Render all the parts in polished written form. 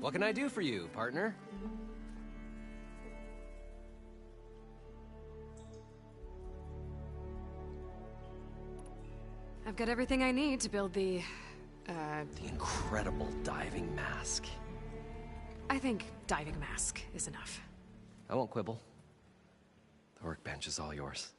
What can I do for you, partner? I've got everything I need to build the incredible diving mask. I think diving mask is enough. I won't quibble. The workbench is all yours.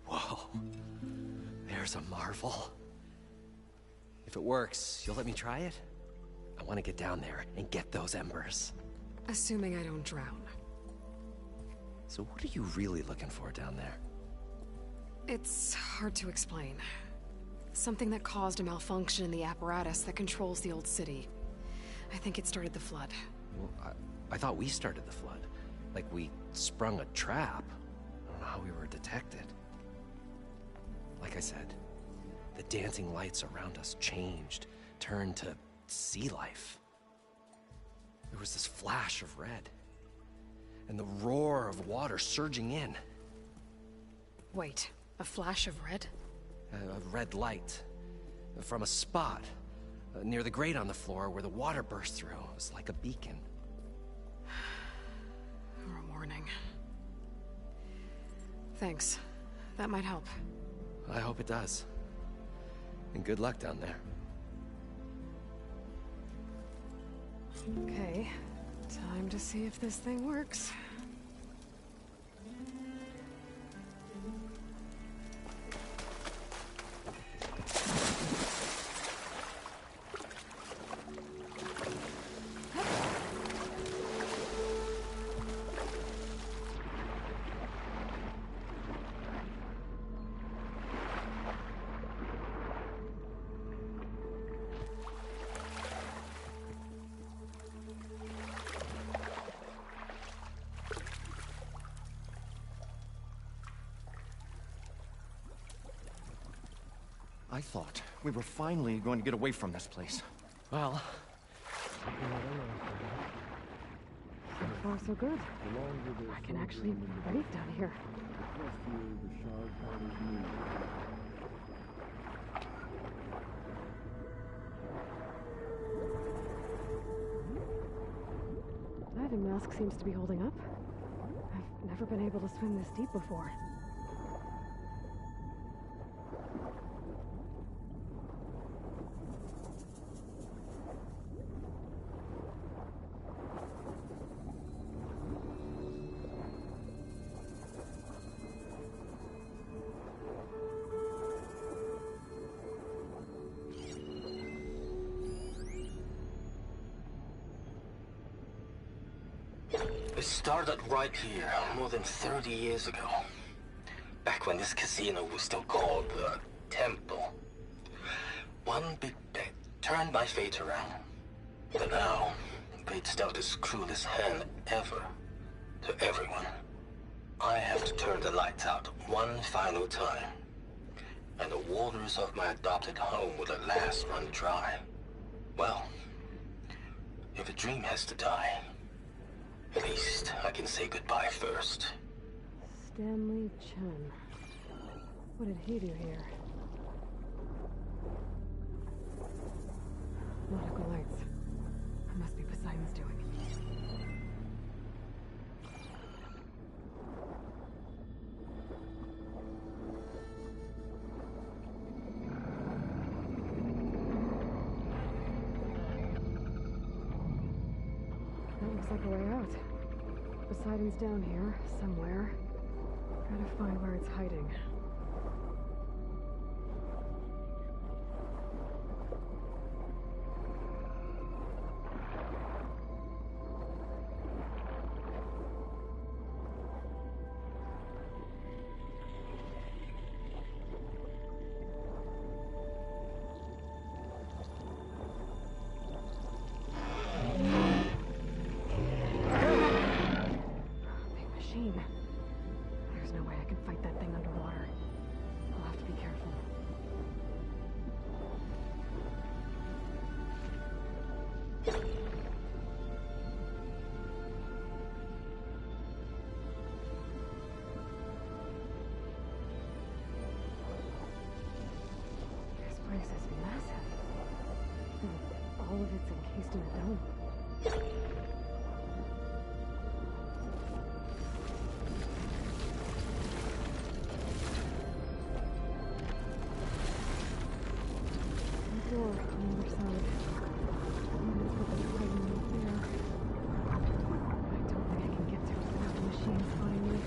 Whoa. There's a marvel. If it works, you'll let me try it? I want to get down there and get those embers. Assuming I don't drown. So what are you really looking for down there? It's hard to explain. Something that caused a malfunction in the apparatus that controls the old city. I think it started the flood. Well, I thought we started the flood. Like we sprung a trap. I don't know how we were detected. Like I said, the dancing lights around us changed, turned to sea life. There was this flash of red, and the roar of water surging in. Wait, a flash of red? A red light from a spot near the grate on the floor where the water burst through. It was like a beacon. Or a warning. Thanks. That might help. I hope it does. And good luck down there. Okay, time to see if this thing works. I thought we were finally going to get away from this place. Well... So far, so good. I can actually breathe down here. Diving mask seems to be holding up. I've never been able to swim this deep before. It started right here, more than 30 years ago. Back when this casino was still called the Temple. One big bet turned my fate around. But now, fate's dealt its cruelest hand ever to everyone. I have to turn the lights out one final time. And the waters of my adopted home will at last run dry. Well, if a dream has to die, at least I can say goodbye first. Stanley Chen. What did he do here? Nautical lights. That must be Poseidon's doing. That looks like a way out. Poseidon's down here, somewhere. Gotta find where it's hiding. machine. There's no way I can fight that thing underwater. I'll have to be careful. This place is massive. And all of it's encased in a dome. Door on the other side. Let's put the fighting right there. I don't think I can get to it without the machine spotting me.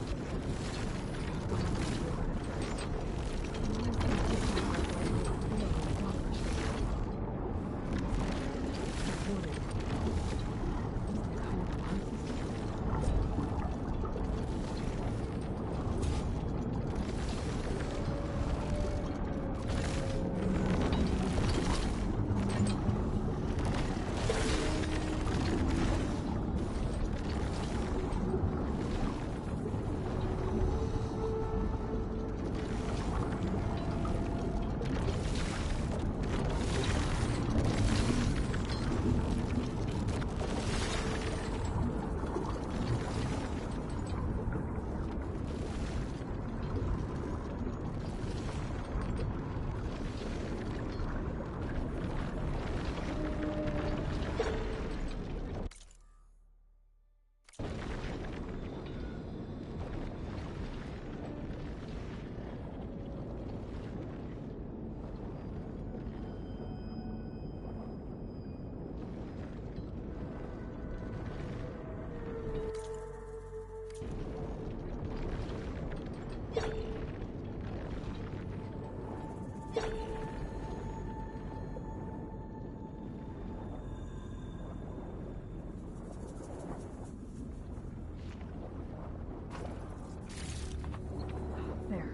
There.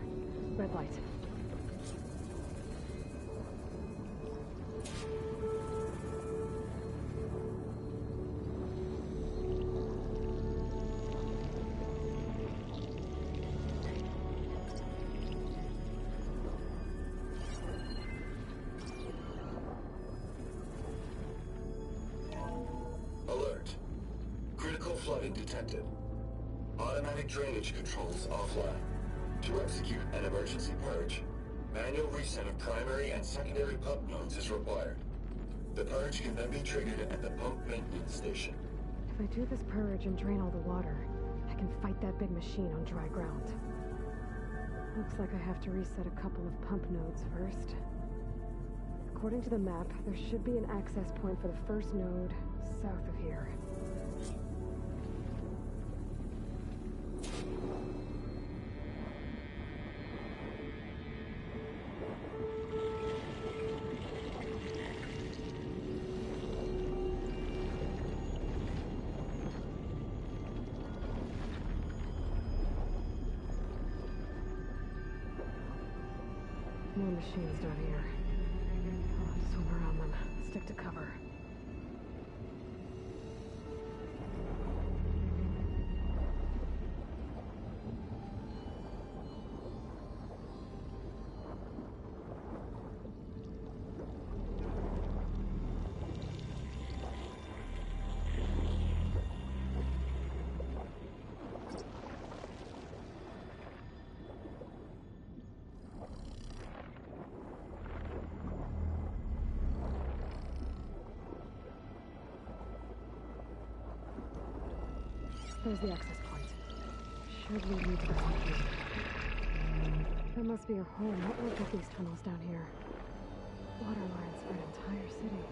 Red light. Alert. Critical flooding detected. Automatic drainage controls offline. To execute an emergency purge, manual reset of primary and secondary pump nodes is required. The purge can then be triggered at the pump maintenance station. If I do this purge and drain all the water, I can fight that big machine on dry ground. Looks like I have to reset a couple of pump nodes first. According to the map, there should be an access point for the first node south of here. More machines down here. I'll have to swim around them. Stick to cover. There's the access point. Should lead me to the top here. That must be a whole network of these tunnels down here. Water lines for an entire city.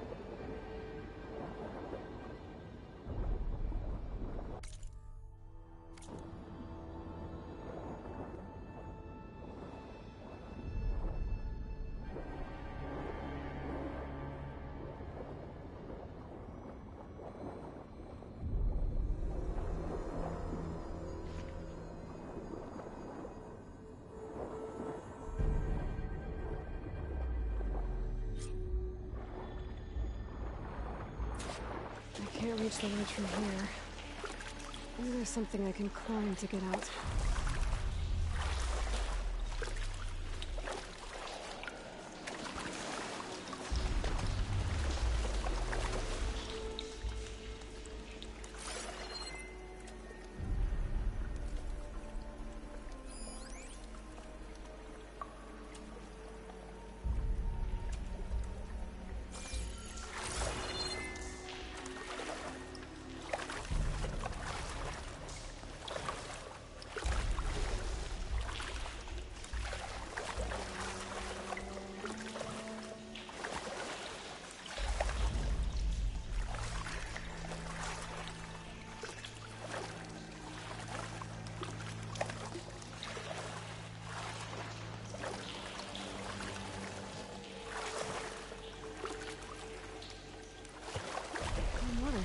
I can't reach the ledge from here. Maybe there's something I can climb to get out. Water.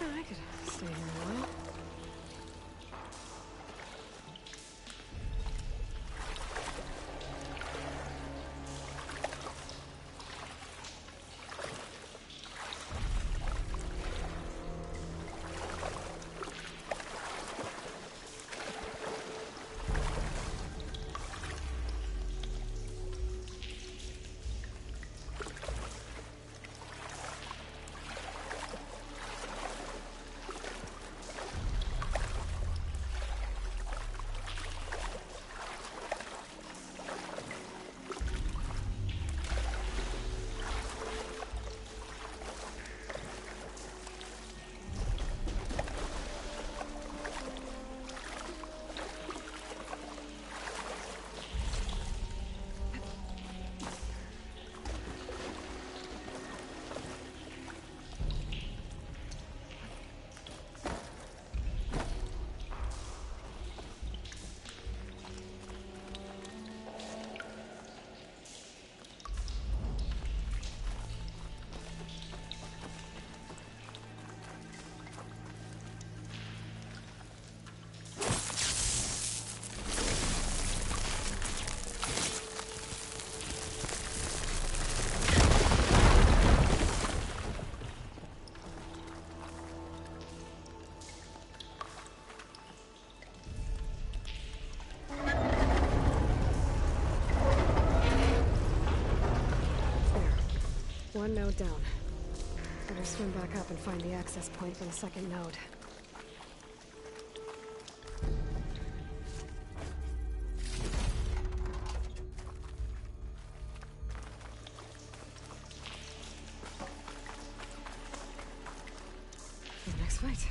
Yeah, I could stay here a while. One node down. Better swim back up and find the access point for the second node. Next fight.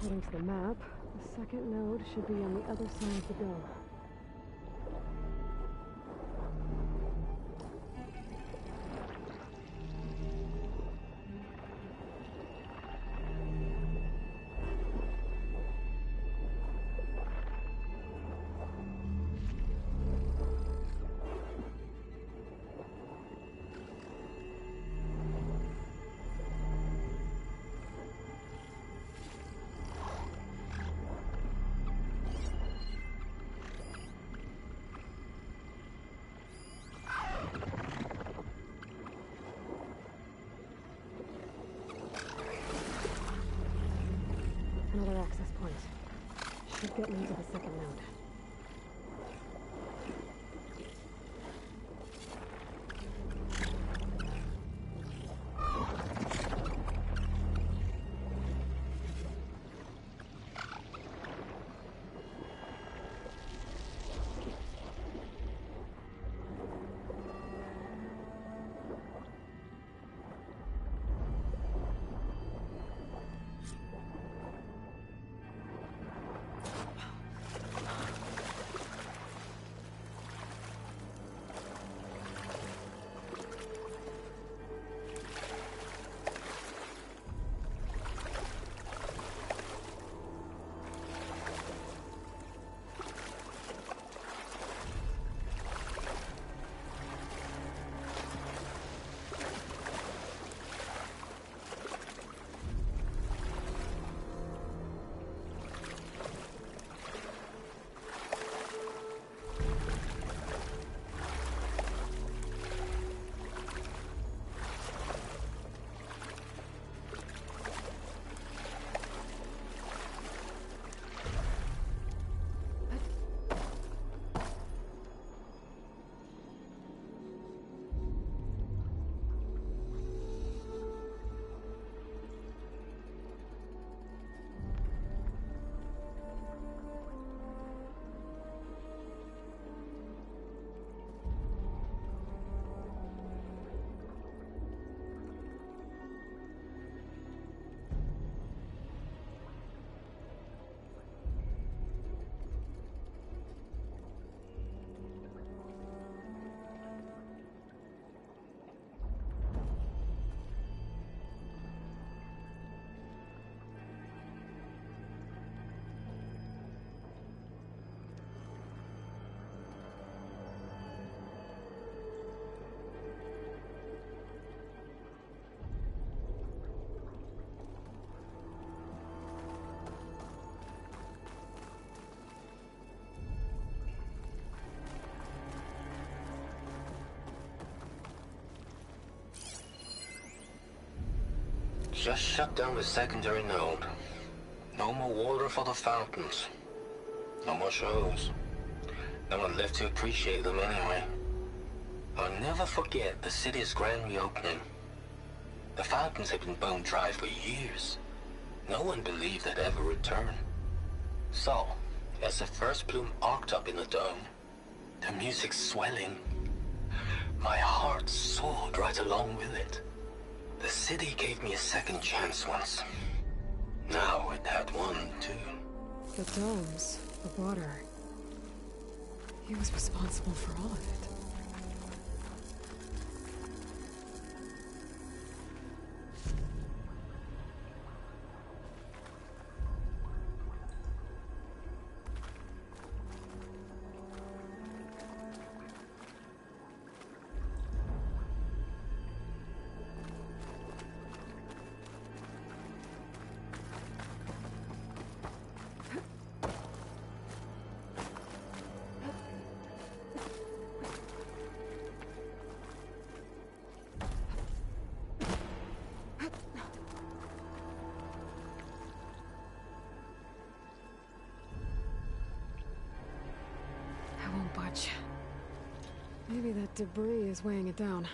According to the map, the second node should be on the other side of the bill. Another access point. Should get me to the second node. Just shut down the secondary node. No more water for the fountains. No more shows. No one left to appreciate them anyway. I'll never forget the city's grand reopening. The fountains had been bone dry for years. No one believed they'd ever return. So, as the first bloom arced up in the dome, the music swelling, my heart soared right along with it. The city gave me a second chance once. Now it had one, too. The domes, the water. He was responsible for all of it. Maybe that debris is weighing it down.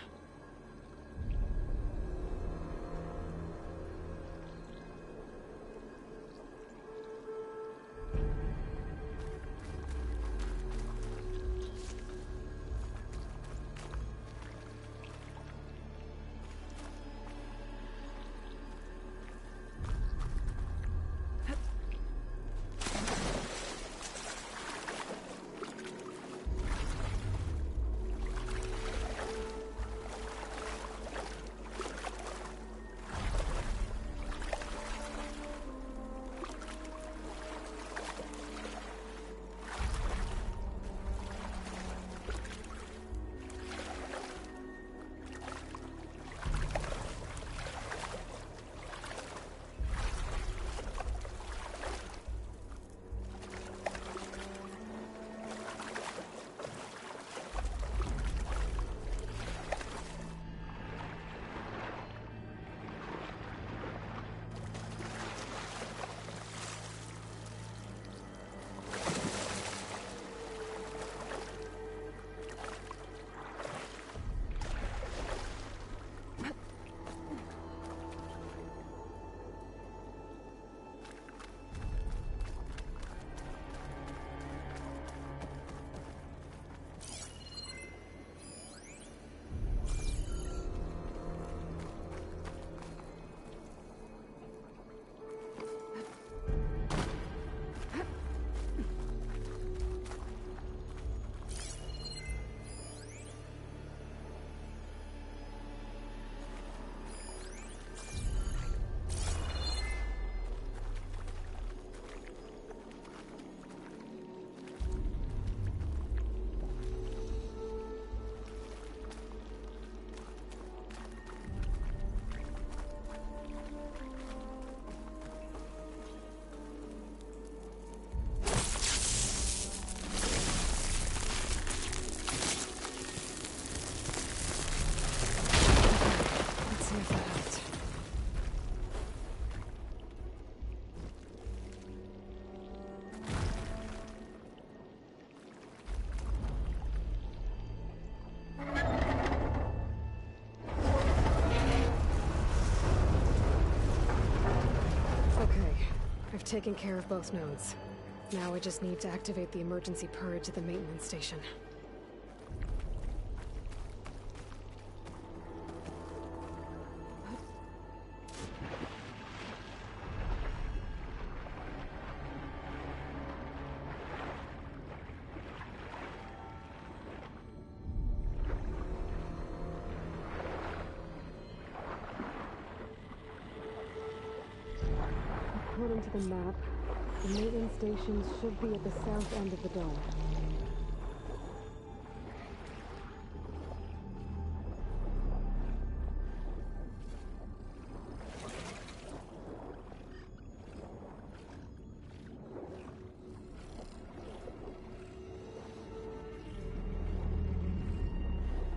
I've taken care of both nodes. Now I just need to activate the emergency purge at the maintenance station. According to the map, the maintenance stations should be at the south end of the dome.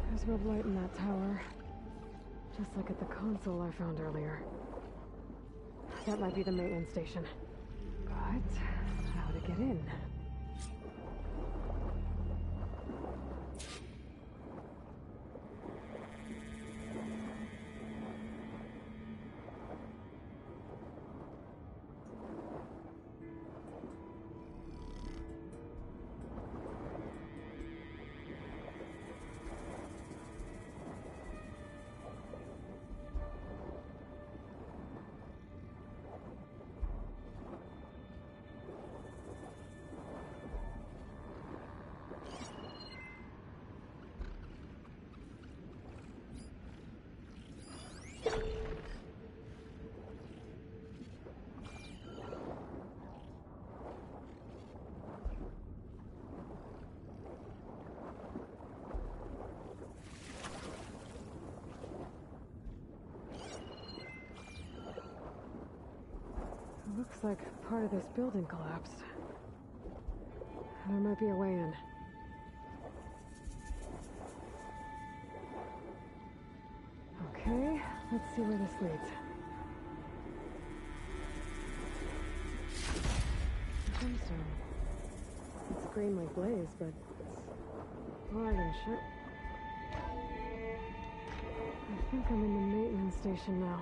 There's red light in that tower, just like at the console I found earlier. That might be the maintenance station. But how to get in? Looks like part of this building collapsed. There might be a way in. Okay, let's see where this leads. Gemstone. It's green like blaze, but it's hard and shit. I think I'm in the maintenance station now.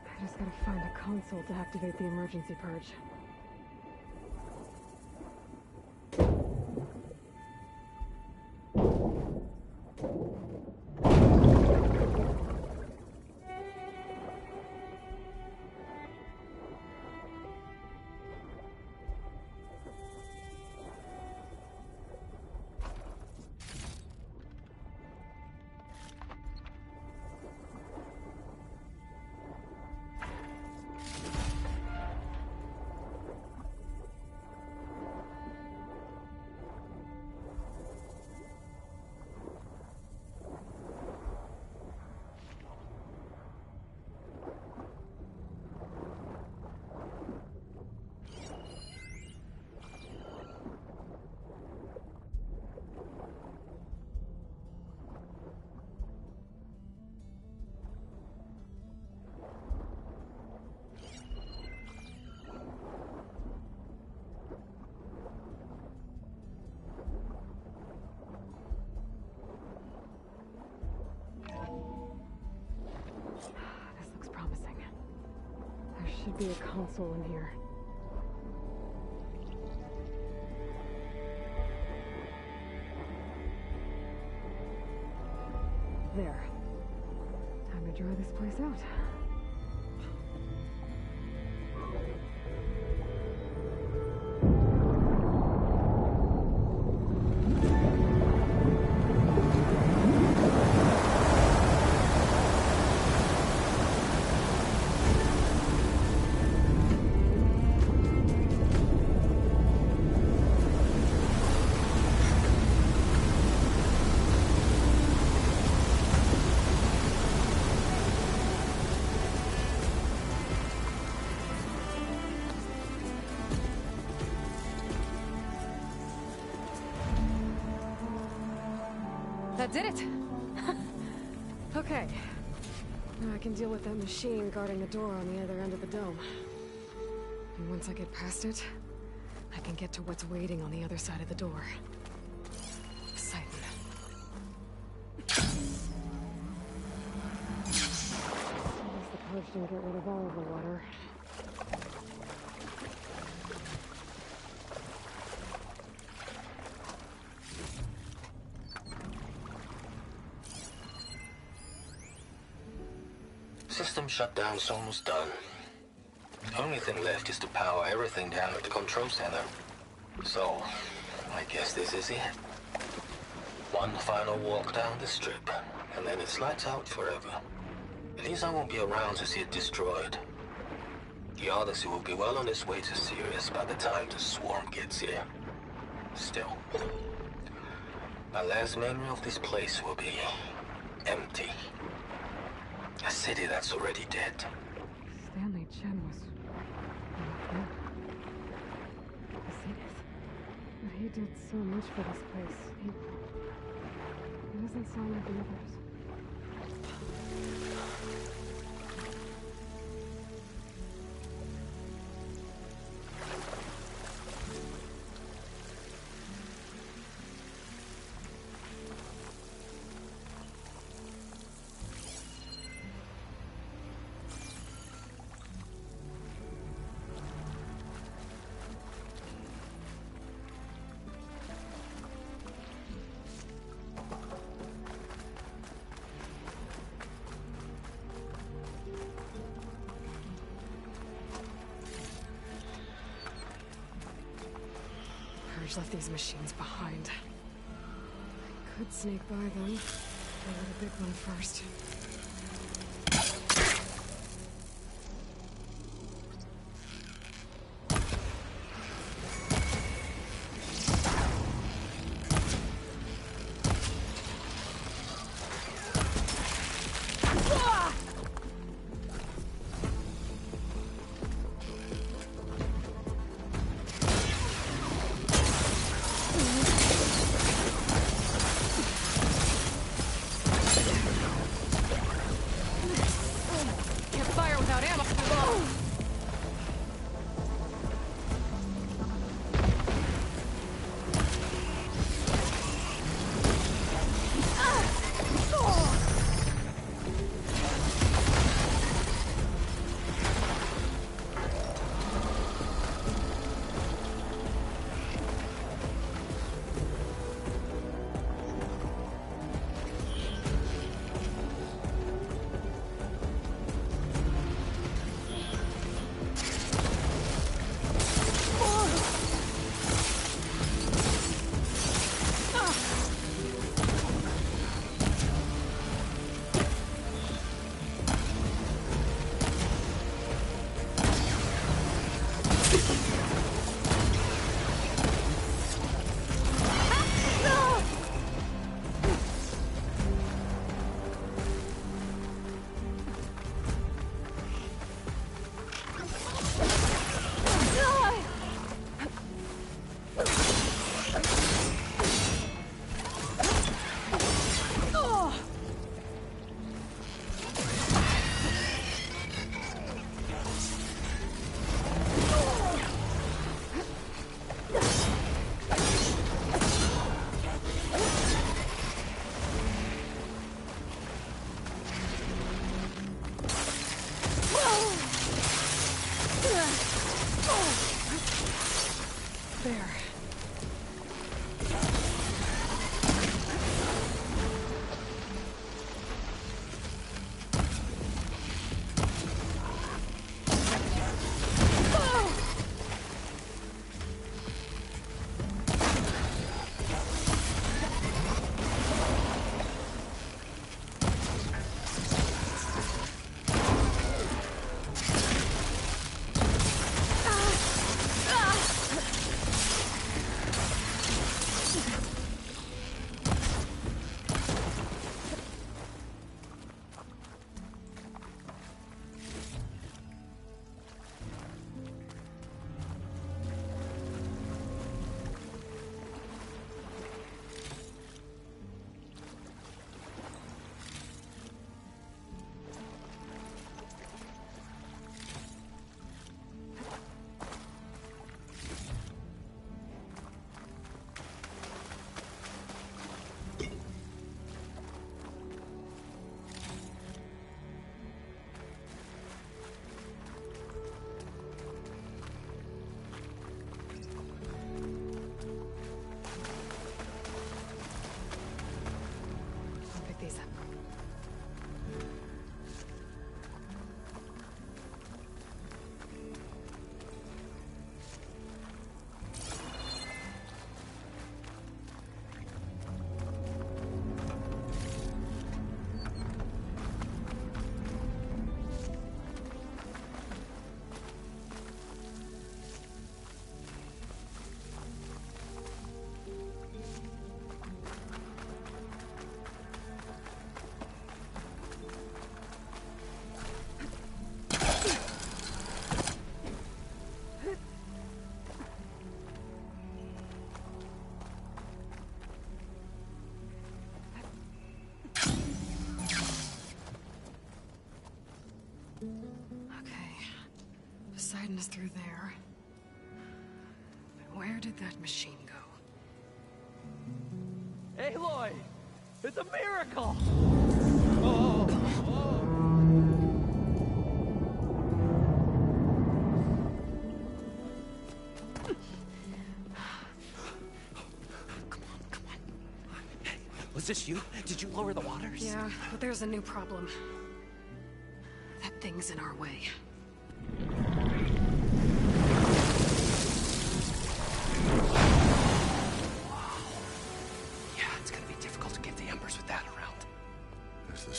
I just gotta find a console to activate the emergency purge. Should be a console in here. There. Time to dry this place out. That did it! Okay. Now I can deal with that machine guarding the door on the other end of the dome. And once I get past it, I can get to what's waiting on the other side of the door. Exciting. At least the purge didn't get rid of all of the water. System shutdown's almost done. The only thing left is to power everything down at the control center. So, I guess this is it. One final walk down the strip, and then it's lights out forever. At least I won't be around to see it destroyed. The Odyssey will be well on its way to Sirius by the time the swarm gets here. Still, my last memory of this place will be empty. A city that's already dead. Stanley Chen was not dead. Zenith. But he did so much for this place. He doesn't sound like the others. Sarge left these machines behind. I could sneak by them. Go with the big one first. Poseidon is through there. But where did that machine go? Aloy! It's a miracle! Was this you? Did you lower the waters? Yeah, but there's a new problem. That thing's in our way.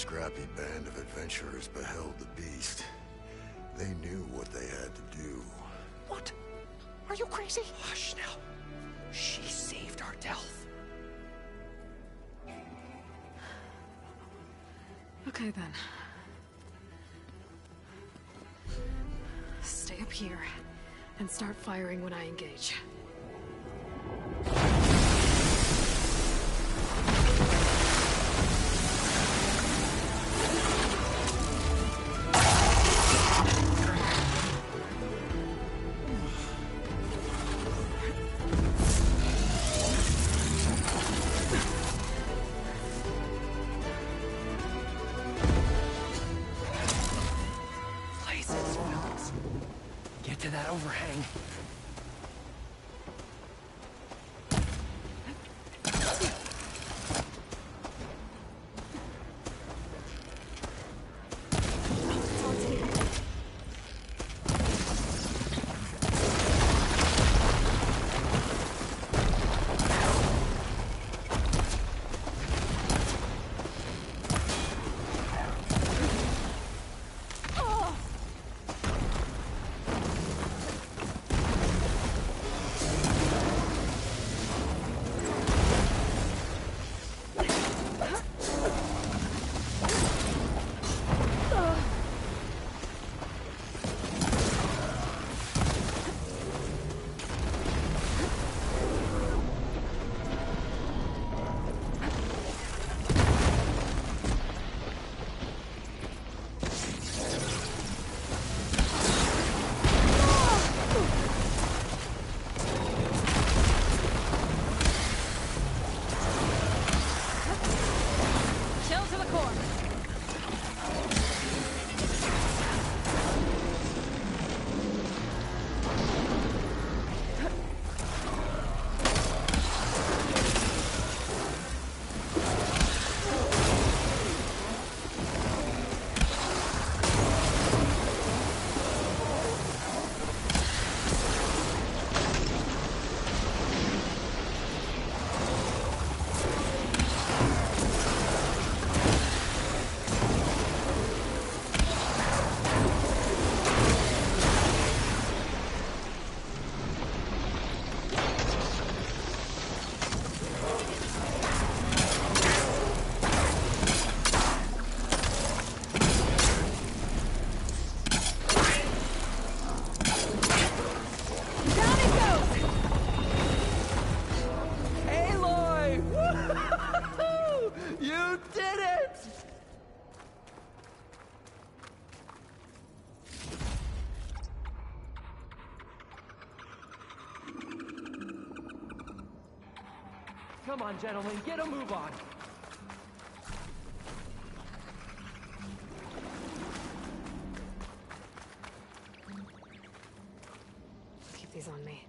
scrappy band of adventurers beheld the beast, they knew what they had to do. What? Are you crazy? Hush now. She saved our Delph. Okay then. Stay up here and start firing when I engage. Get to that overhang. Come on, gentlemen, get a move on. Keep these on me.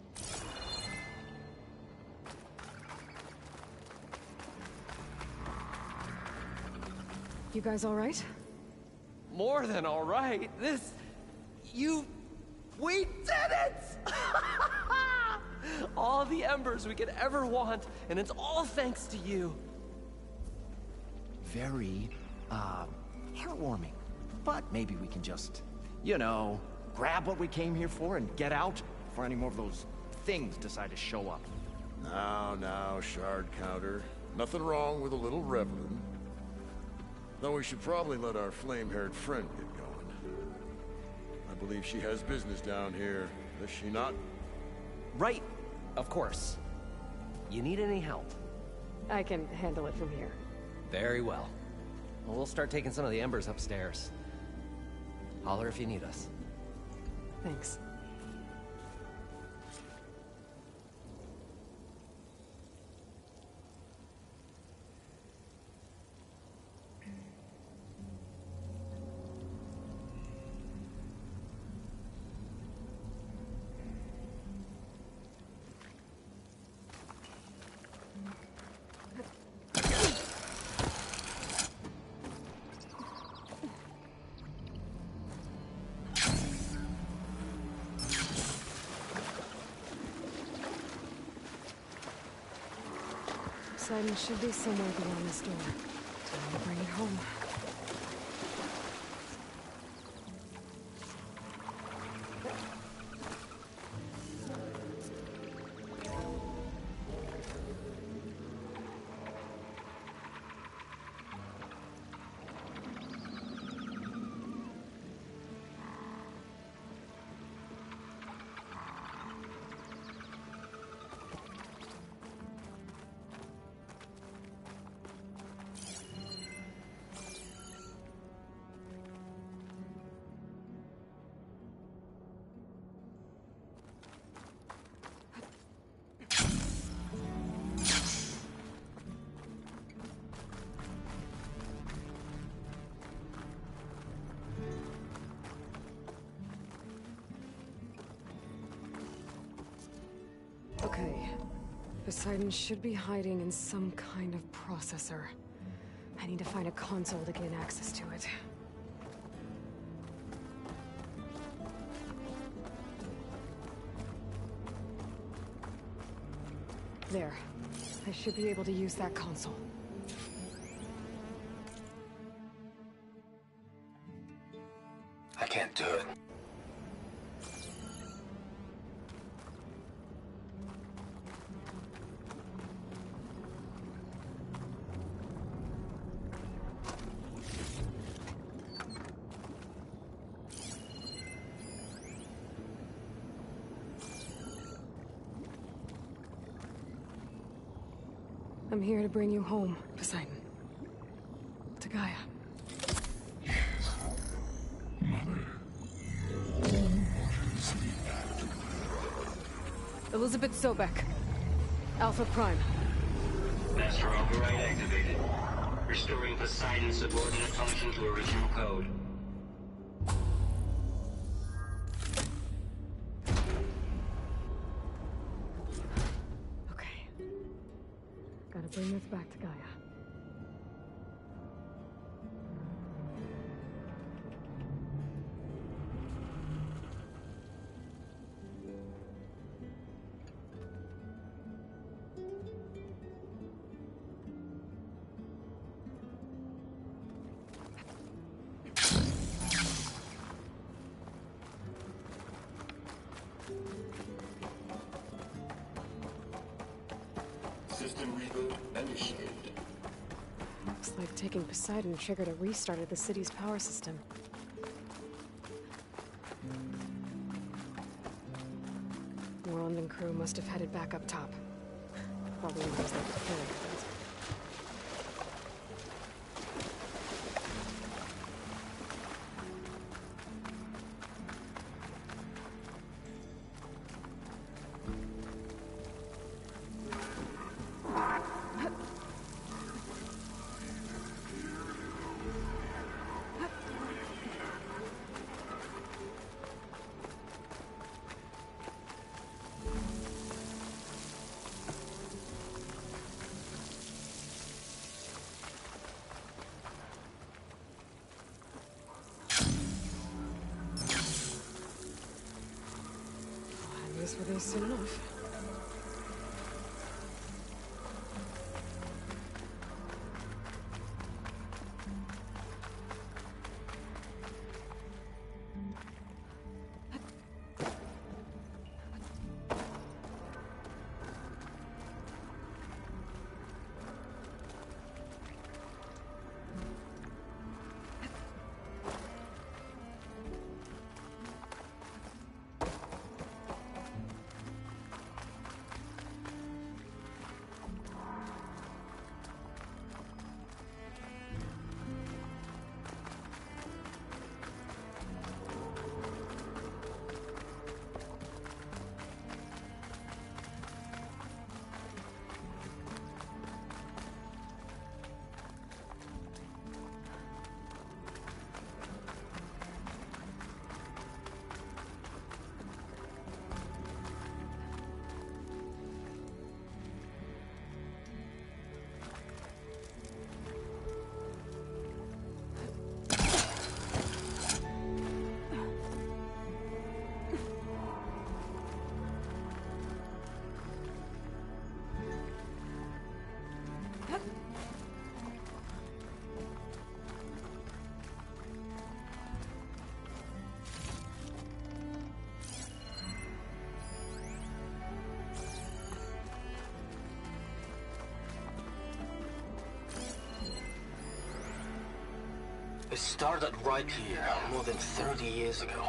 You guys all right? More than all right. We did it! All the embers we could ever want, and it's all thanks to you. Very, heartwarming. But maybe we can just, you know, grab what we came here for and get out before any more of those things decide to show up. Now, Shard Counter. Nothing wrong with a little reveling. Though we should probably let our flame-haired friend get going. I believe she has business down here, does she not? Right, of course. You need any help? I can handle it from here. Very well. Well, we'll start taking some of the embers upstairs. Holler if you need us. Thanks. Poseidon should be somewhere beyond this door. Time to bring it home. Okay. Poseidon should be hiding in some kind of processor. I need to find a console to gain access to it. There. I should be able to use that console. I can't do it. I'm here to bring you home, Poseidon. To Gaia. Elizabeth Sobek. Alpha Prime. Master override activated. Restoring Poseidon's subordinate function to original code. Okay. Gotta bring this back to Gaia. System reboot initiated. Looks like taking Poseidon triggered a restart of the city's power system. Worland and crew must have headed back up top. Probably knows they could kill it. I guess we're there soon enough. It started right here, more than 30 years ago.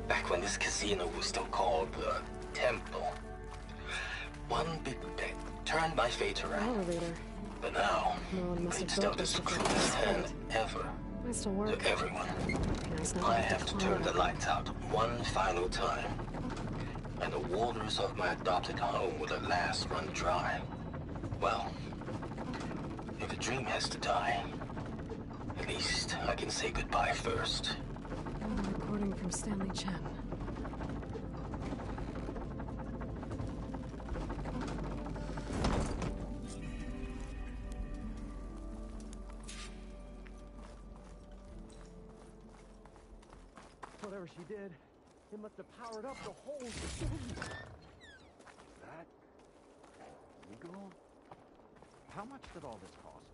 Back when this casino was still called the Temple. One big bet turned my fate around. Elevator. But now, Nolan must have it's built dealt the this to cruelest hand ever Might still work. to everyone. Nice not I have have to turn the lights out one final time. And the waters of my adopted home will at last run dry. Well, if a dream has to die, at least I can say goodbye first. Recording from Stanley Chen. whatever she did, it must have powered up the whole thing. That legal? How much did all this cost?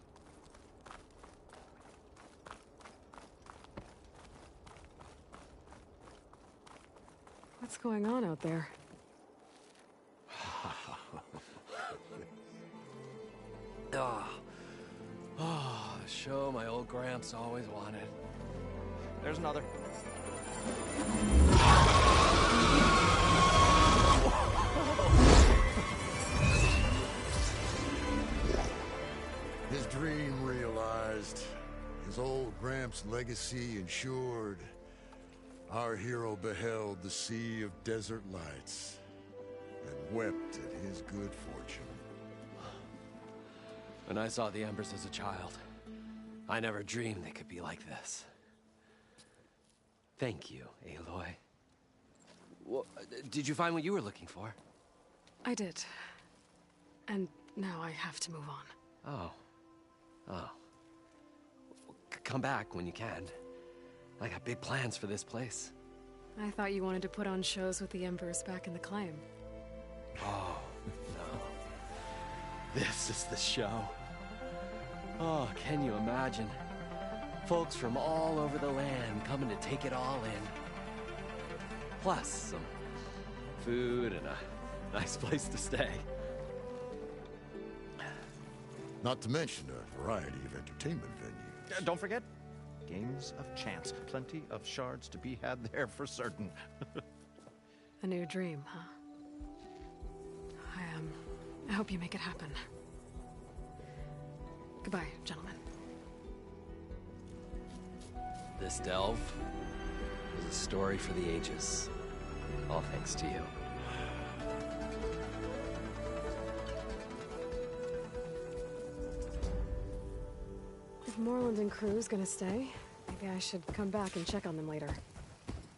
What's going on out there? Show my old Gramps always wanted. There's another. His dream realized. His old Gramps' legacy ensured. Our hero beheld the sea of desert lights and wept at his good fortune. When I saw the Embers as a child, I never dreamed they could be like this. Thank you, Aloy. Well, did you find what you were looking for? I did. And now I have to move on. Oh. Well, come back when you can. I got big plans for this place. I thought you wanted to put on shows with the Embers back in the Claim. Oh, no. This is the show. Oh, can you imagine? Folks from all over the land coming to take it all in. Plus, some food and a nice place to stay. Not to mention a variety of entertainment venues. Don't forget, games of chance. Plenty of shards to be had there for certain. A new dream, huh? I hope you make it happen. Goodbye, gentlemen. This delve is a story for the ages. All thanks to you. If Moreland and crew's gonna stay, maybe I should come back and check on them later.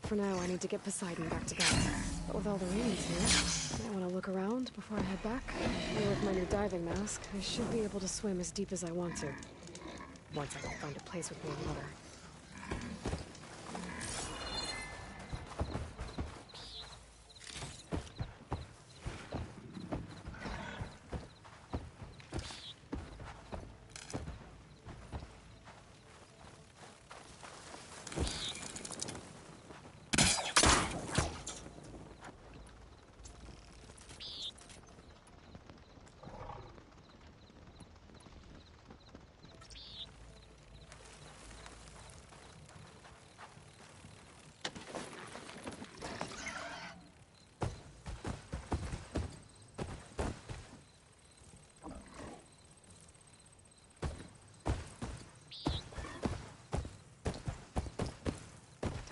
For now, I need to get Poseidon back to bed. But with all the rains here, I want to look around before I head back. And with my new diving mask, I should be able to swim as deep as I want to. Once I can find a place with more water.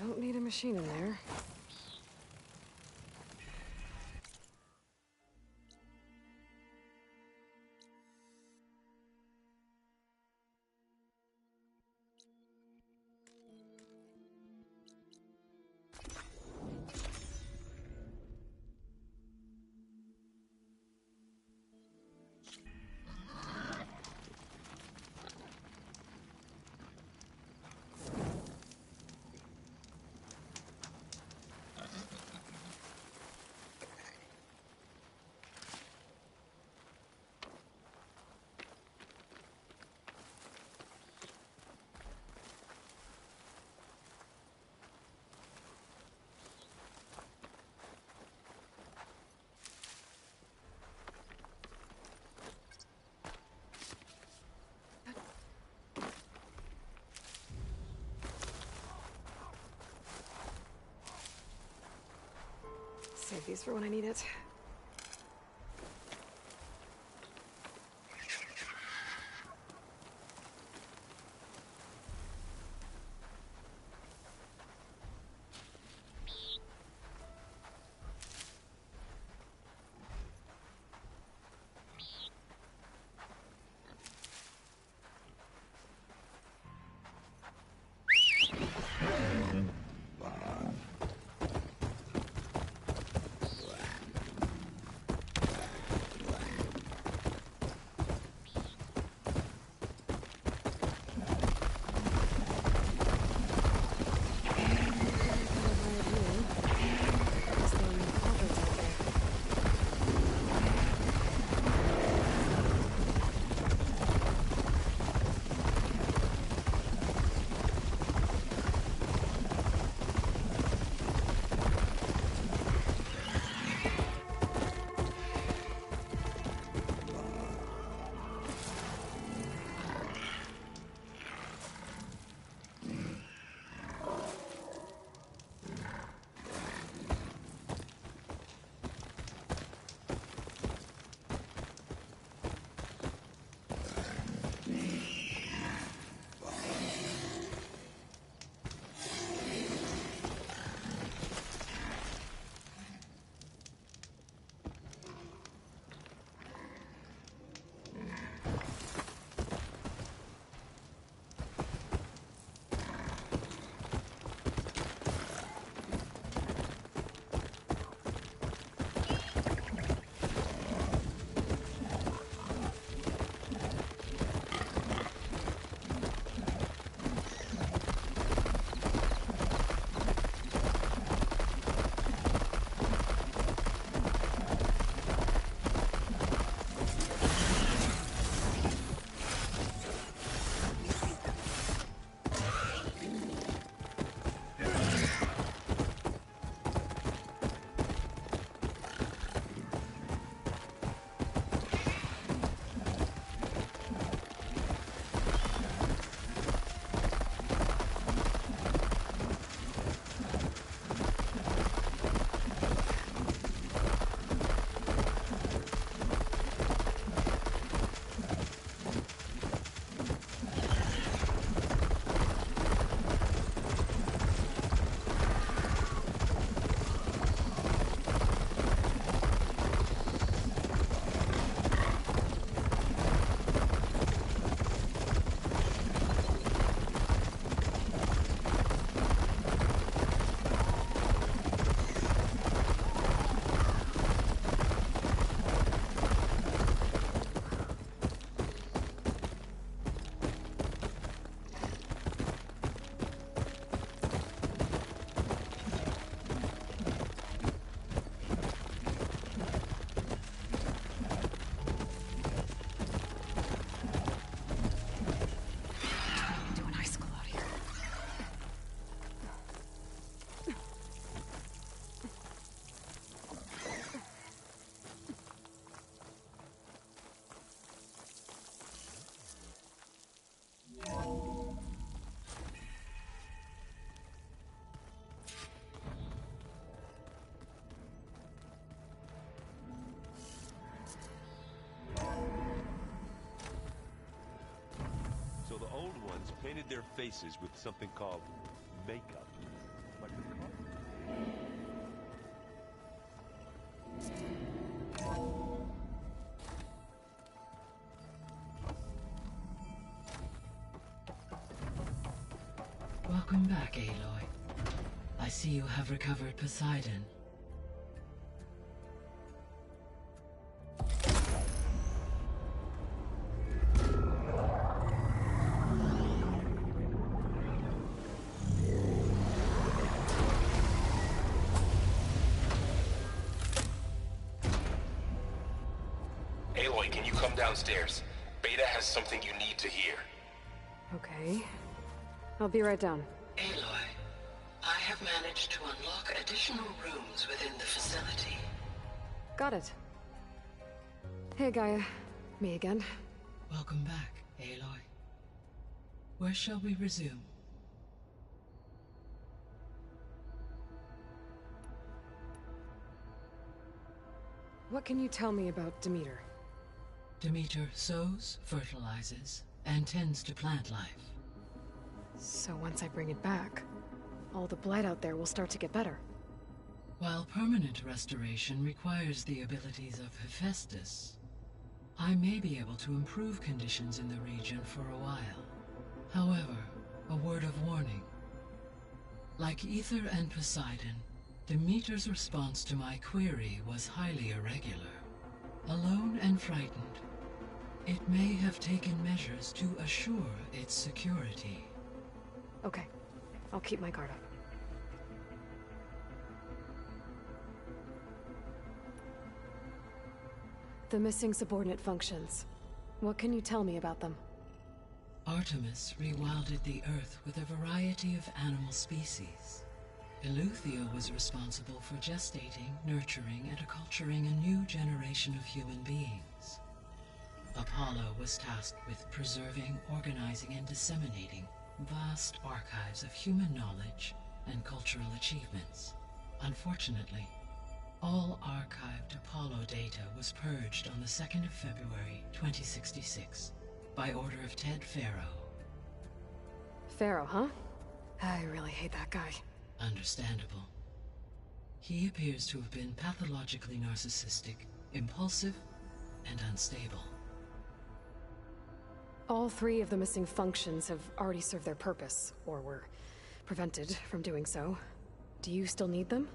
Don't need a machine in there. Save these for when I need it. old ones painted their faces with something called makeup. Like the color. Welcome back, Aloy. I see you have recovered Poseidon. Aloy, can you come downstairs? Beta has something you need to hear. Okay. I'll be right down. Aloy, I have managed to unlock additional rooms within the facility. Got it. Hey, Gaia. Me again. Welcome back, Aloy. Where shall we resume? What can you tell me about Demeter? Demeter sows, fertilizes, and tends to plant life. So once I bring it back, all the blight out there will start to get better. While permanent restoration requires the abilities of Hephaestus, I may be able to improve conditions in the region for a while. However, a word of warning. Like Aether and Poseidon, Demeter's response to my query was highly irregular. Alone and frightened, it may have taken measures to assure its security. Okay. I'll keep my guard up. The missing subordinate functions. What can you tell me about them? Artemis rewilded the Earth with a variety of animal species. Eleuthia was responsible for gestating, nurturing, and acculturating a new generation of human beings. Apollo was tasked with preserving, organizing, and disseminating vast archives of human knowledge and cultural achievements. Unfortunately, all archived Apollo data was purged on the 2nd of February, 2066, by order of Ted Faro. Faro, huh? I really hate that guy. Understandable. He appears to have been pathologically narcissistic, impulsive, and unstable. All 3 of the missing functions have already served their purpose, or were prevented from doing so. Do you still need them?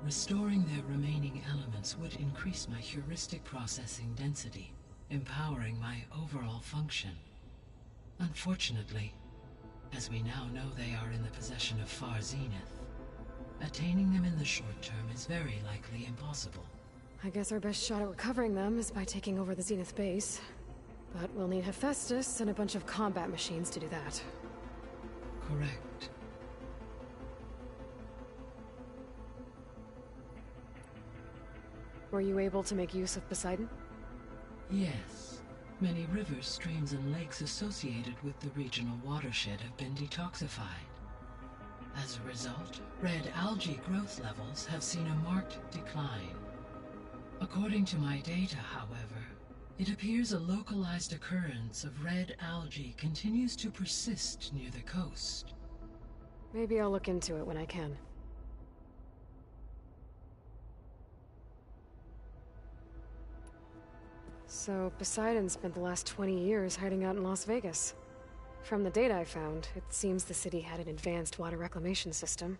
Restoring their remaining elements would increase my heuristic processing density, empowering my overall function. Unfortunately, as we now know they are in the possession of Far Zenith, attaining them in the short term is very likely impossible. I guess our best shot at recovering them is by taking over the Zenith base. But we'll need Hephaestus and a bunch of combat machines to do that. Correct. Were you able to make use of Poseidon? Yes. Many rivers, streams, and lakes associated with the regional watershed have been detoxified. As a result, red algae growth levels have seen a marked decline. According to my data, however, it appears a localized occurrence of red algae continues to persist near the coast. Maybe I'll look into it when I can. So, Poseidon spent the last 20 years hiding out in Las Vegas. From the data I found, it seems the city had an advanced water reclamation system.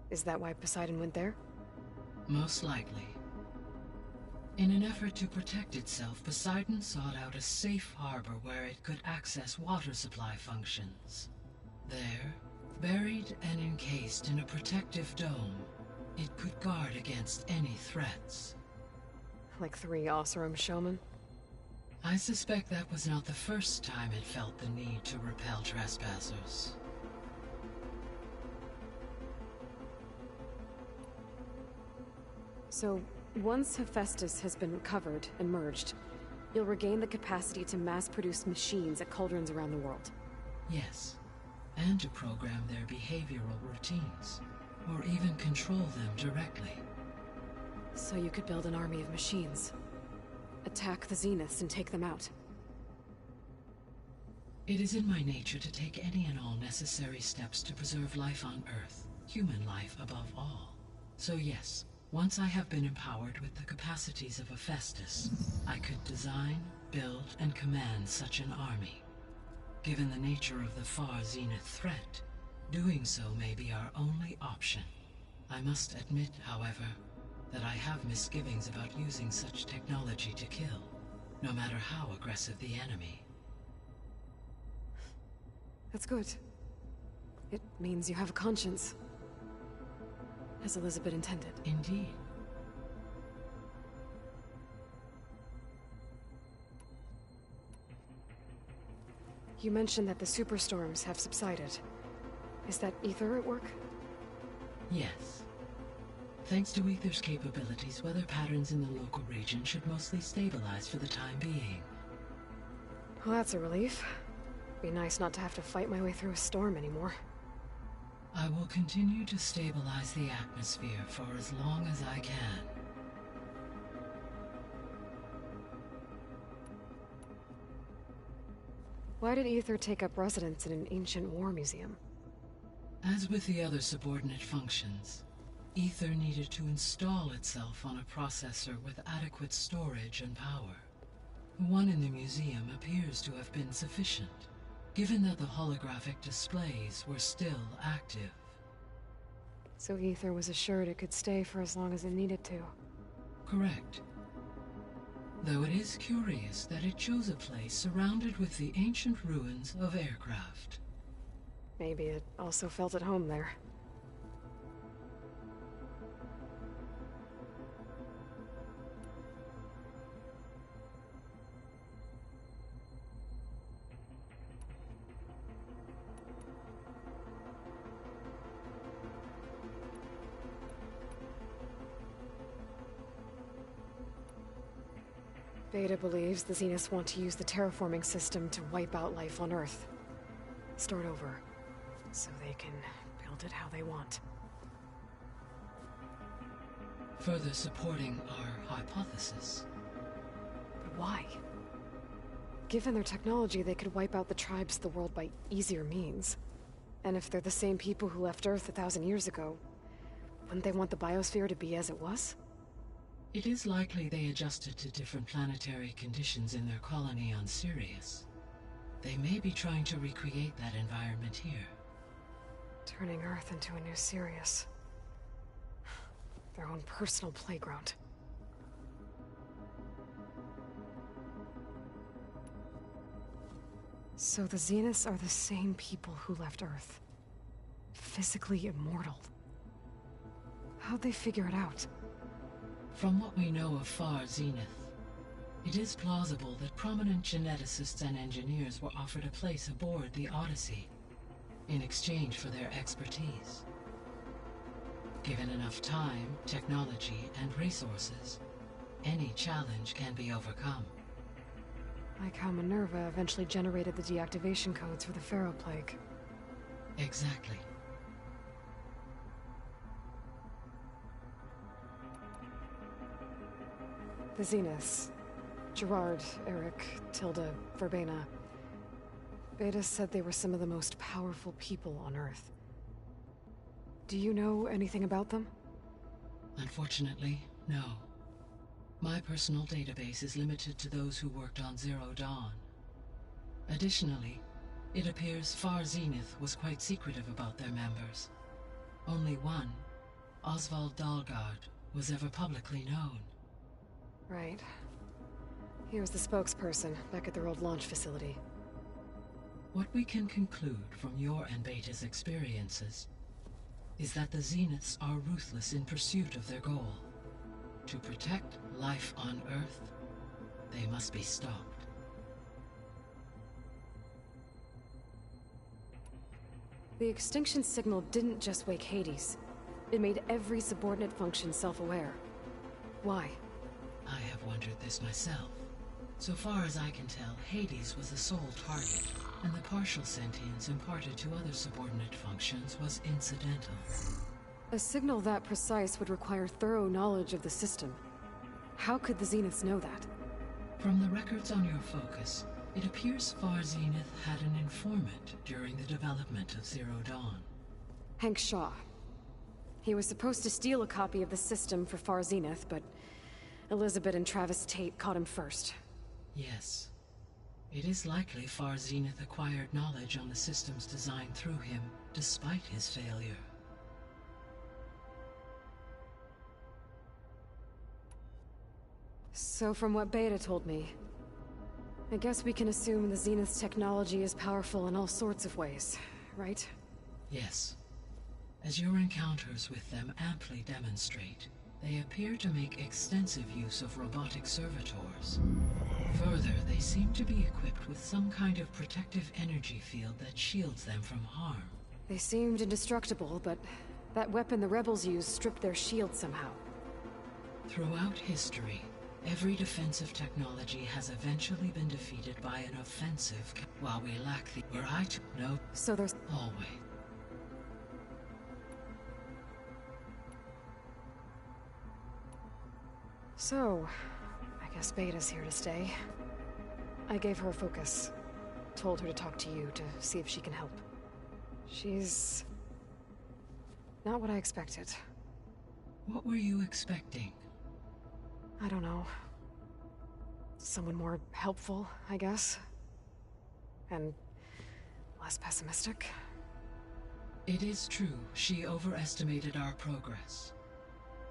Is that why Poseidon went there? Most likely. In an effort to protect itself, Poseidon sought out a safe harbor where it could access water supply functions. There, buried and encased in a protective dome, it could guard against any threats. Like 3 Oseram showmen? I suspect that was not the first time it felt the need to repel trespassers. So, once Hephaestus has been recovered and merged, you'll regain the capacity to mass-produce machines at cauldrons around the world. Yes, and to program their behavioral routines, or even control them directly. So you could build an army of machines. Attack the Zeniths and take them out. It is in my nature to take any and all necessary steps to preserve life on Earth, human life above all. So yes, once I have been empowered with the capacities of Hephaestus, I could design, build, and command such an army. Given the nature of the far Zenith threat, doing so may be our only option. I must admit, however, that I have misgivings about using such technology to kill, no matter how aggressive the enemy. That's good. It means you have a conscience. As Elizabeth intended. Indeed. You mentioned that the superstorms have subsided. Is that Aether at work? Yes. Thanks to Aether's capabilities, weather patterns in the local region should mostly stabilize for the time being. Well, that's a relief. Be nice not to have to fight my way through a storm anymore. I will continue to stabilize the atmosphere for as long as I can. Why did Aether take up residence in an ancient war museum? As with the other subordinate functions, Aether needed to install itself on a processor with adequate storage and power. The one in the museum appears to have been sufficient, given that the holographic displays were still active. So Aether was assured it could stay for as long as it needed to. Correct. Though it is curious that it chose a place surrounded with the ancient ruins of aircraft. Maybe it also felt at home there. Beta believes the Zeniths want to use the terraforming system to wipe out life on Earth. Start over, so they can build it how they want. Further supporting our hypothesis. But why? Given their technology, they could wipe out the tribes of the world by easier means. And if they're the same people who left Earth 1,000 years ago, wouldn't they want the biosphere to be as it was? It is likely they adjusted to different planetary conditions in their colony on Sirius. They may be trying to recreate that environment here. Turning Earth into a new Sirius. Their own personal playground. So the Zeniths are the same people who left Earth. Physically immortal. How'd they figure it out? From what we know of Far Zenith, it is plausible that prominent geneticists and engineers were offered a place aboard the Odyssey in exchange for their expertise. Given enough time, technology, and resources, any challenge can be overcome. Like how Minerva eventually generated the deactivation codes for the Pharaoh Plague. Exactly. The Zeniths. Gerard, Eric, Tilda, Verbena. Beta said they were some of the most powerful people on Earth. Do you know anything about them? Unfortunately, no. My personal database is limited to those who worked on Zero Dawn. Additionally, it appears Far Zenith was quite secretive about their members. Only one, Oswald Dahlgard, was ever publicly known. Right. He was the spokesperson back at their old launch facility. What we can conclude from your and Beta's experiences is that the Zeniths are ruthless in pursuit of their goal. To protect life on Earth, they must be stopped. The extinction signal didn't just wake Hades. It made every subordinate function self-aware. Why? I have wondered this myself. So far as I can tell, Hades was the sole target, and the partial sentience imparted to other subordinate functions was incidental. A signal that precise would require thorough knowledge of the system. How could the Zeniths know that? From the records on your focus, It appears Far Zenith had an informant during the development of Zero Dawn. Hank Shaw. He was supposed to steal a copy of the system for Far Zenith, but Elizabeth and Travis Tate caught him first. Yes. It is likely Far Zenith acquired knowledge on the systems designed through him, despite his failure. So from what Beta told me, I guess we can assume the Zenith's technology is powerful in all sorts of ways, right? Yes. As your encounters with them amply demonstrate, they appear to make extensive use of robotic servitors. Further, they seem to be equipped with some kind of protective energy field that shields them from harm. They seemed indestructible, but that weapon the rebels used stripped their shield somehow. Throughout history, every defensive technology has eventually been defeated by an offensive, while we lack the... Were I to know... So there's... Always. So, I guess Beta's here to stay. I gave her a focus. Told her to talk to you to see if she can help. She's... not what I expected. What were you expecting? I don't know. Someone more helpful, I guess. And less pessimistic. It is true, she overestimated our progress.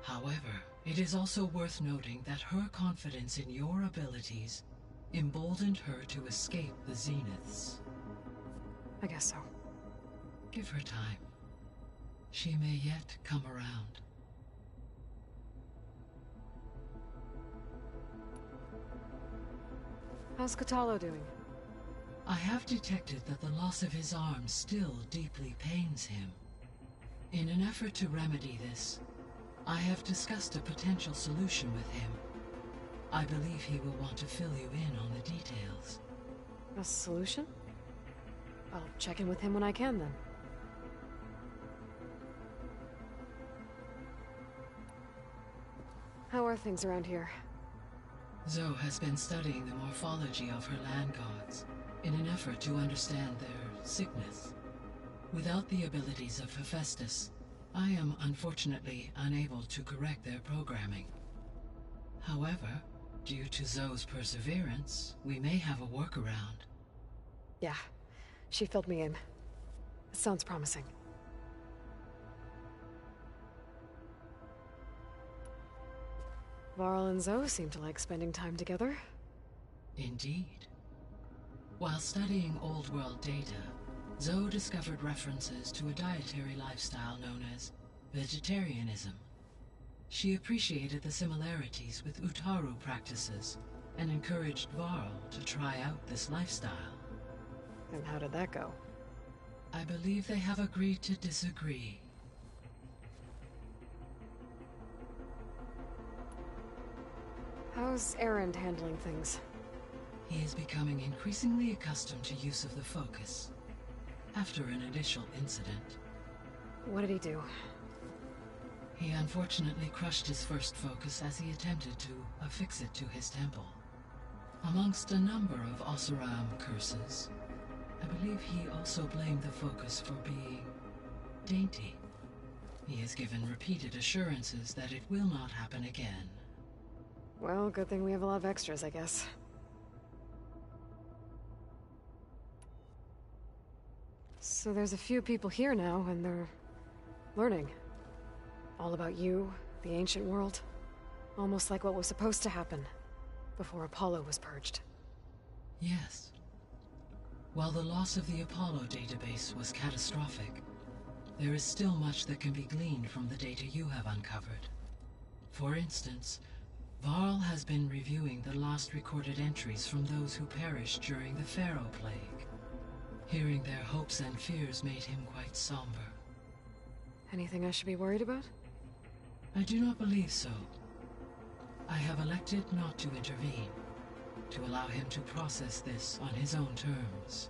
However, it is also worth noting that her confidence in your abilities emboldened her to escape the Zeniths. I guess so. Give her time. She may yet come around. How's Kotallo doing? I have detected that the loss of his arm still deeply pains him. In an effort to remedy this, I have discussed a potential solution with him. I believe he will want to fill you in on the details. A solution? I'll check in with him when I can, then. How are things around here? Zoe has been studying the morphology of her land gods in an effort to understand their sickness. Without the abilities of Hephaestus, I am unfortunately unable to correct their programming. However, due to Zoe's perseverance, we may have a workaround. Yeah, she filled me in. It sounds promising. Varl and Zoe seem to like spending time together. Indeed. While studying Old World data, Zoe discovered references to a dietary lifestyle known as vegetarianism. She appreciated the similarities with Utaru practices and encouraged Varl to try out this lifestyle. And how did that go? I believe they have agreed to disagree. How's Erend handling things? He is becoming increasingly accustomed to use of the focus, after an initial incident. What did he do? He unfortunately crushed his first focus as he attempted to affix it to his temple. Amongst a number of Oseram curses, I believe he also blamed the focus for being dainty. He has given repeated assurances that it will not happen again. Well, good thing we have a lot of extras, I guess. So there's a few people here now, and they're learning. All about you, the ancient world. Almost like what was supposed to happen before Apollo was purged. Yes. While the loss of the Apollo database was catastrophic, there is still much that can be gleaned from the data you have uncovered. For instance, Varl has been reviewing the last recorded entries from those who perished during the Pharaoh Plague. Hearing their hopes and fears made him quite somber. Anything I should be worried about? I do not believe so. I have elected not to intervene, to allow him to process this on his own terms.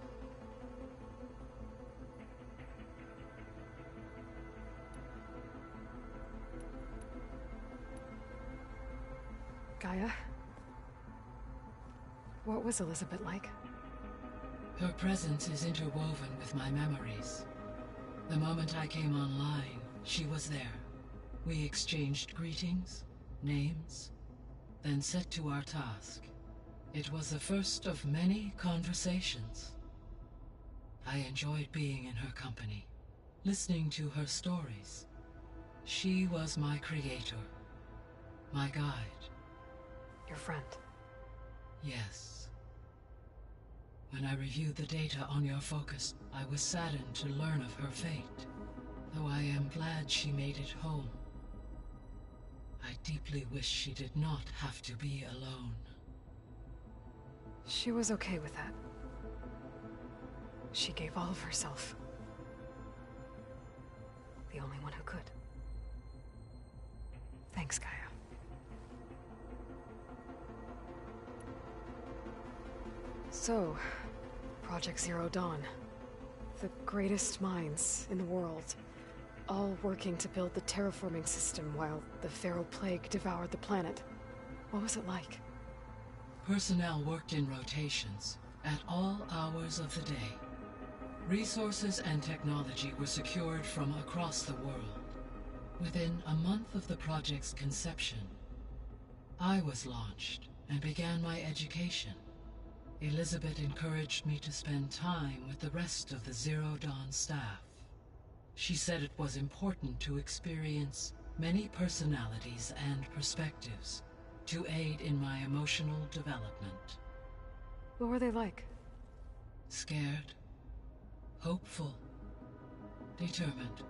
Gaia? What was Elizabeth like? Her presence is interwoven with my memories. The moment I came online, she was there. We exchanged greetings, names, then set to our task. It was the first of many conversations. I enjoyed being in her company, listening to her stories. She was my creator, my guide. Your friend? Yes. When I reviewed the data on your focus, I was saddened to learn of her fate, though I am glad she made it home. I deeply wish she did not have to be alone. She was okay with that. She gave all of herself. The only one who could. Thanks, Gaia. So, Project Zero Dawn. The greatest minds in the world, all working to build the terraforming system while the Pharaoh Plague devoured the planet. What was it like? Personnel worked in rotations, at all hours of the day. Resources and technology were secured from across the world. Within a month of the project's conception, I was launched and began my education. Elizabeth encouraged me to spend time with the rest of the Zero Dawn staff. She said it was important to experience many personalities and perspectives to aid in my emotional development. What were they like? Scared, hopeful, determined.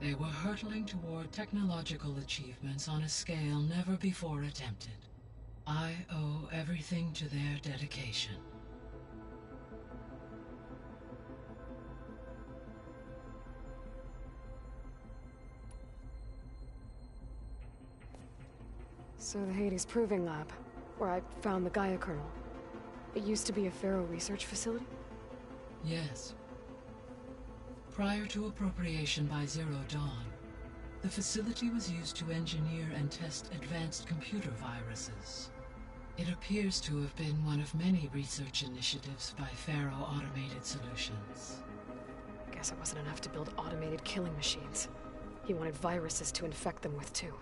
They were hurtling toward technological achievements on a scale never before attempted. I owe everything to their dedication. So the Hades Proving Lab, where I found the Gaia kernel. It used to be a Pharaoh research facility? Yes. Prior to appropriation by Zero Dawn, the facility was used to engineer and test advanced computer viruses. It appears to have been one of many research initiatives by Pharaoh Automated Solutions. Guess it wasn't enough to build automated killing machines. He wanted viruses to infect them with, too.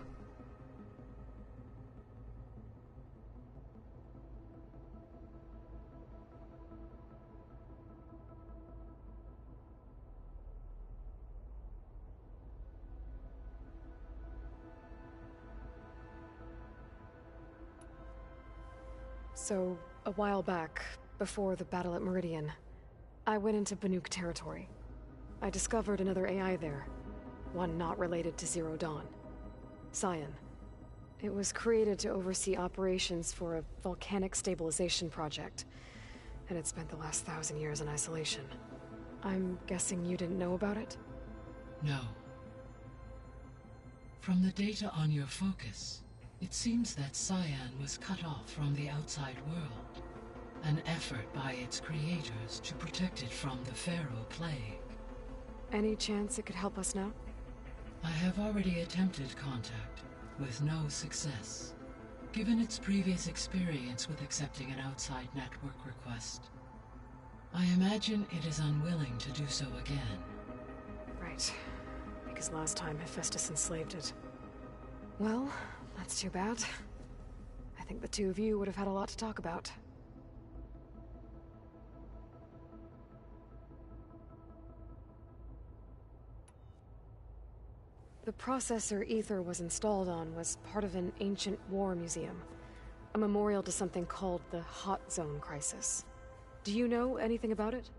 So, a while back, before the battle at Meridian, I went into Banuk territory. I discovered another AI there, one not related to Zero Dawn. Cyan. It was created to oversee operations for a volcanic stabilization project, and it spent the last 1,000 years in isolation. I'm guessing you didn't know about it? No. From the data on your focus, it seems that Cyan was cut off from the outside world, an effort by its creators to protect it from the Pharaoh Plague. Any chance it could help us now? I have already attempted contact, with no success. Given its previous experience with accepting an outside network request, I imagine it is unwilling to do so again. Right. Because last time Hephaestus enslaved it. Well, that's too bad. I think the two of you would have had a lot to talk about. The processor Ether was installed on was part of an ancient war museum. A memorial to something called the Hot Zone Crisis. Do you know anything about it?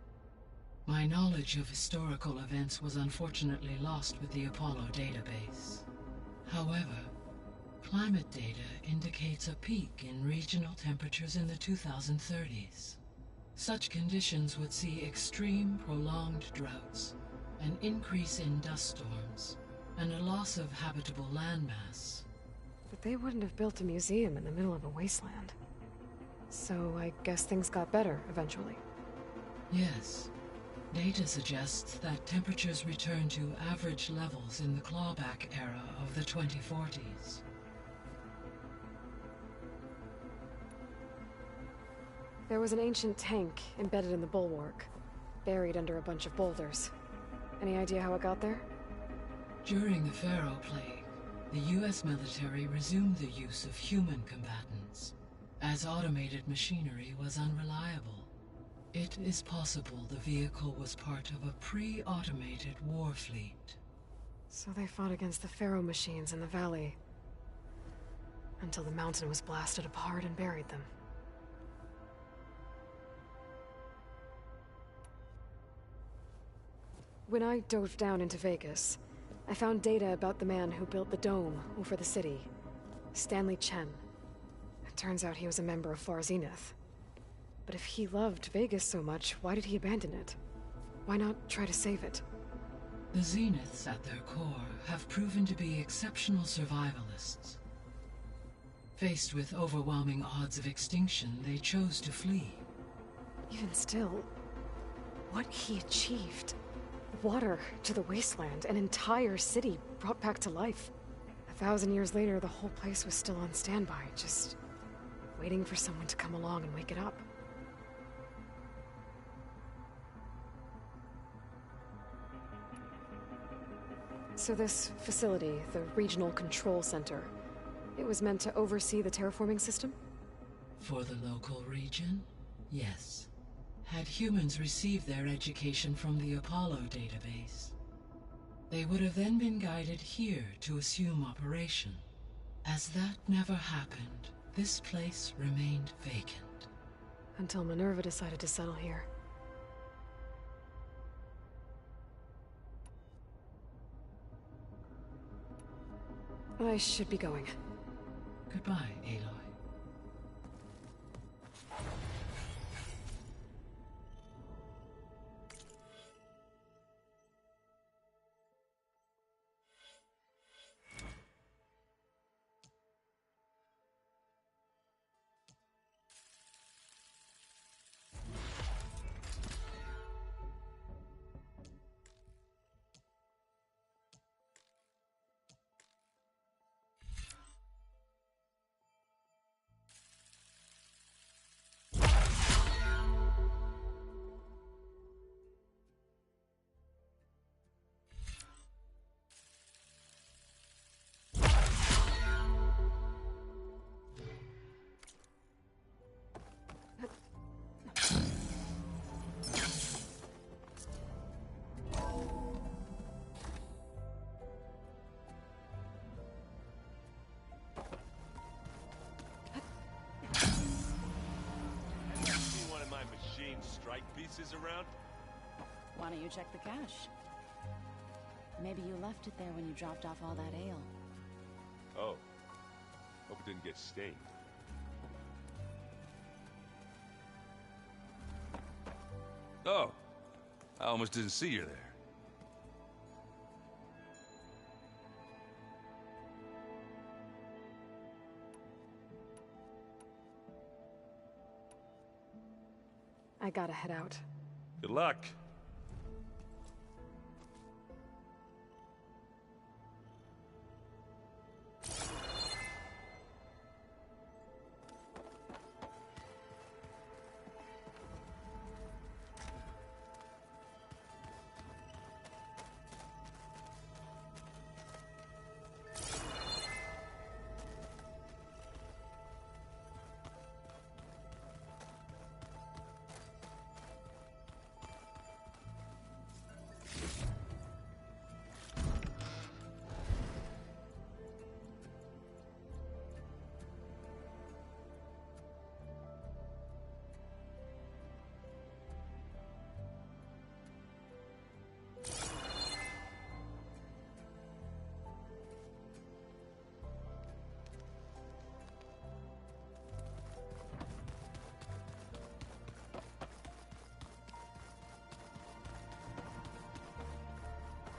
My knowledge of historical events was unfortunately lost with the Apollo database. However, climate data indicates a peak in regional temperatures in the 2030s. Such conditions would see extreme, prolonged droughts, an increase in dust storms, and a loss of habitable landmass. But they wouldn't have built a museum in the middle of a wasteland. So I guess things got better eventually. Yes. Data suggests that temperatures returned to average levels in the clawback era of the 2040s. There was an ancient tank embedded in the bulwark, buried under a bunch of boulders. Any idea how it got there? During the Pharaoh Plague, the US military resumed the use of human combatants, as automated machinery was unreliable. It is possible the vehicle was part of a pre-automated war fleet. So they fought against the Pharaoh machines in the valley, until the mountain was blasted apart and buried them. When I dove down into Vegas, I found data about the man who built the dome over the city, Stanley Chen. It turns out he was a member of Far Zenith. But if he loved Vegas so much, why did he abandon it? Why not try to save it? The Zeniths at their core have proven to be exceptional survivalists. Faced with overwhelming odds of extinction, they chose to flee. Even still, what he achieved. Water to the wasteland, an entire city brought back to life. 1,000 years later, the whole place was still on standby, just waiting for someone to come along and wake it up. So this facility, the Regional Control Center, it was meant to oversee the terraforming system? For the local region, yes. Had humans received their education from the Apollo database, they would have then been guided here to assume operation. As that never happened, this place remained vacant. Until Minerva decided to settle here. I should be going. Goodbye, Aloy. Strike pieces around? Why don't you check the cache? Maybe you left it there when you dropped off all that ale. Oh. Hope it didn't get stained. Oh. I almost didn't see you there. I gotta head out. Good luck.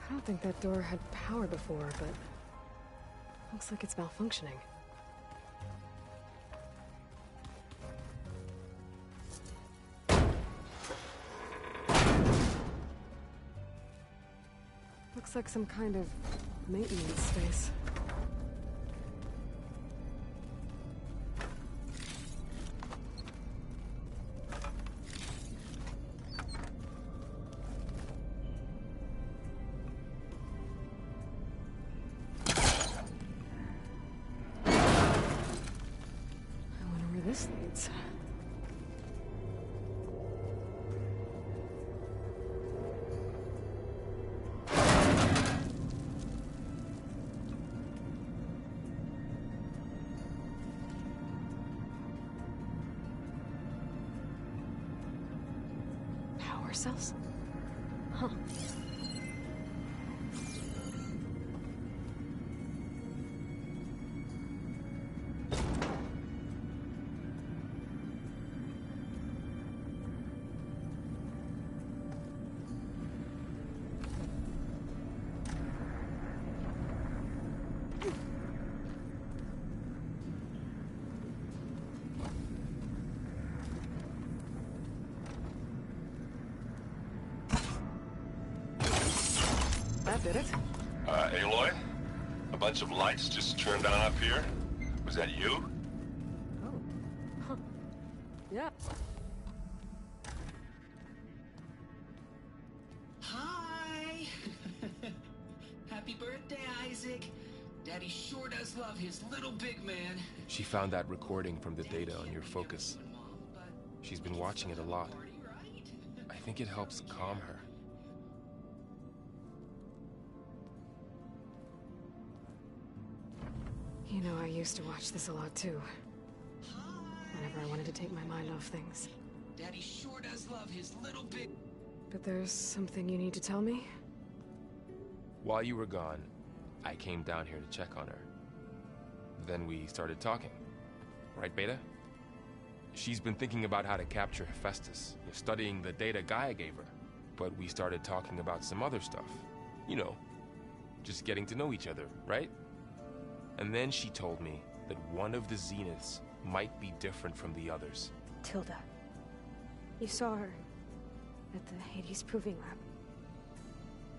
I don't think that door had power before, but looks like it's malfunctioning. Looks like some kind of maintenance space. notes. Power cells? Huh. That did it. Aloy? A bunch of lights just turned on up here? Was that you? Oh. Huh. Yeah. Hi! Happy birthday, Isaac. Daddy sure does love his little big man. She found that recording from the data on your focus. She's been watching it a lot. I think it helps calm her. You know, I used to watch this a lot too. Whenever I wanted to take my mind off things. Daddy sure does love his little big... But there's something you need to tell me? While you were gone, I came down here to check on her. Then we started talking. Right, Beta? She's been thinking about how to capture Hephaestus, studying the data Gaia gave her. But we started talking about some other stuff. You know, just getting to know each other, right? And then she told me that one of the Zeniths might be different from the others. Tilda. You saw her at the Hades Proving Lab.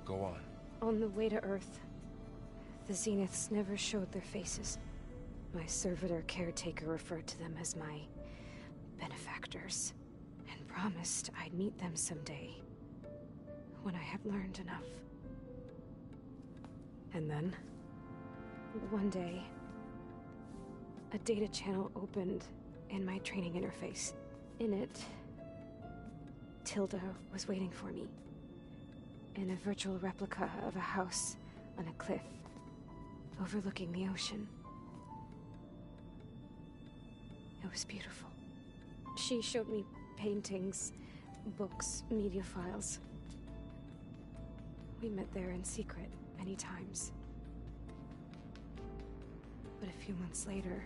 Go on. On the way to Earth, the Zeniths never showed their faces. My servitor caretaker referred to them as my benefactors, and promised I'd meet them someday, when I had learned enough. And then, one day, a data channel opened in my training interface. In it, Tilda was waiting for me, in a virtual replica of a house on a cliff, overlooking the ocean. It was beautiful. She showed me paintings, books, media files. We met there in secret many times. But a few months later,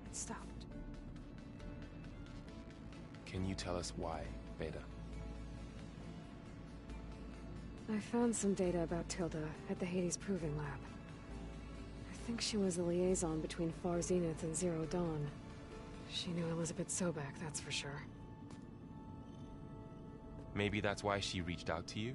it stopped. Can you tell us why, Beta? I found some data about Tilda at the Hades Proving Lab. I think she was the liaison between Far Zenith and Zero Dawn. She knew Elizabeth Sobek, that's for sure. Maybe that's why she reached out to you?